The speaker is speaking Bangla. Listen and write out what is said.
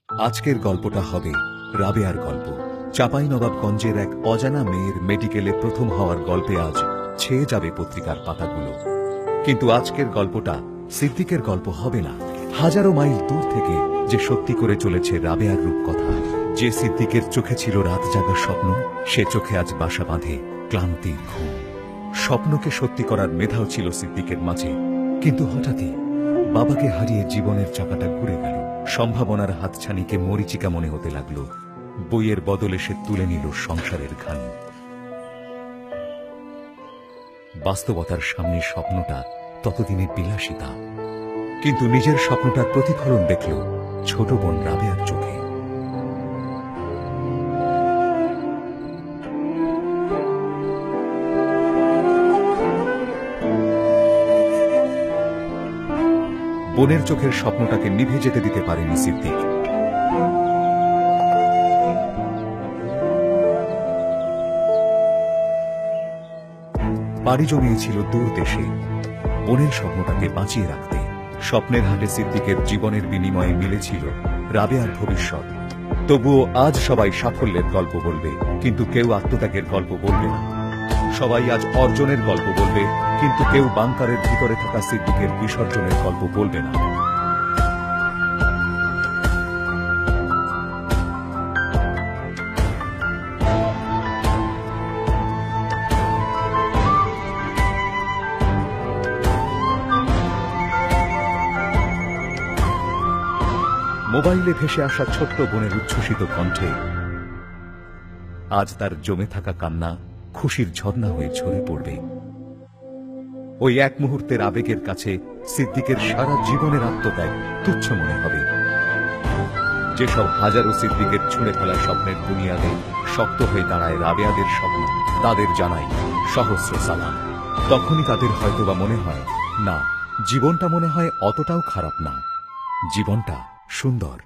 আজকের গল্পটা হবে রাবেয়ার গল্প। চাঁপাইনবাবগঞ্জের এক অজানা মেয়ের মেডিকেলে প্রথম হওয়ার গল্পে আজ ছেয়ে যাবে পত্রিকার পাতাগুলো। কিন্তু আজকের গল্পটা সিদ্দিকের গল্প হবে না। হাজারো মাইল দূর থেকে যে সত্যি করে চলেছে রাবেয়ার রূপকথা। যে সিদ্দিকের চোখে ছিল রাত জাগার স্বপ্ন, সে চোখে আজ বাসা বাঁধে ক্লান্তির ঘুম। স্বপ্নকে সত্যি করার মেধাও ছিল সিদ্দিকের মাঝে, কিন্তু হঠাৎই বাবাকে হারিয়ে জীবনের চাকাটা ঘুরে গেল। সম্ভাবনার হাতছানিকে মরিচিকা মনে হতে লাগলো। বইয়ের বদলে সে তুলে নিল সংসারের ঘানি। বাস্তবতার সামনে স্বপ্নটা ততদিনে বিলাসিতা, কিন্তু নিজের স্বপ্নটার প্রতিফলন দেখল ছোট বোন রাবেয়ার চোখে। বোনের চোখের স্বপ্নটাকে নিভে যেতে দিতে পারেনি সিদ্দিক। পাড়ি জমিয়েছিল দূর দেশে বোনের স্বপ্নটাকে বাঁচিয়ে রাখতে। স্বপ্নের হাটে সিদ্দিকের জীবনের বিনিময়ে মিলেছিল রাবেয়ার ভবিষ্যৎ। তবুও আজ সবাই সাফল্যের গল্প বলবে, কিন্তু কেউ আত্মত্যাগের গল্প বলবে না। সবাই আজ অর্জনের গল্প বলবে, কিন্তু কেউ বাংকারের ভিতরে থাকা সিদ্দিকের বিসর্জনের গল্প বলবে না। মোবাইলে ভেসে আসা ছোট্ট বোনের উচ্ছ্বসিত কণ্ঠে আজ তার জমে থাকা কান্না খুশির ঝর্ণা হয়ে ঝরে পড়বে। ওই এক মুহূর্তের আবেগের কাছে সিদ্দিকের সারা জীবনের আত্মত্যাগ তুচ্ছ মনে হবে। যেসব হাজারো সিদ্দিকের ছুঁড়ে ফেলা স্বপ্নের বুনিয়াদে শক্ত হয়ে দাঁড়ায় রাবেয়াদের স্বপ্ন, তাদের জানাই সহস্র সালাম। তখনই তাদের হয়তোবা মনে হয়, না, জীবনটা মনে হয় অতটাও খারাপ না, জীবনটা সুন্দর।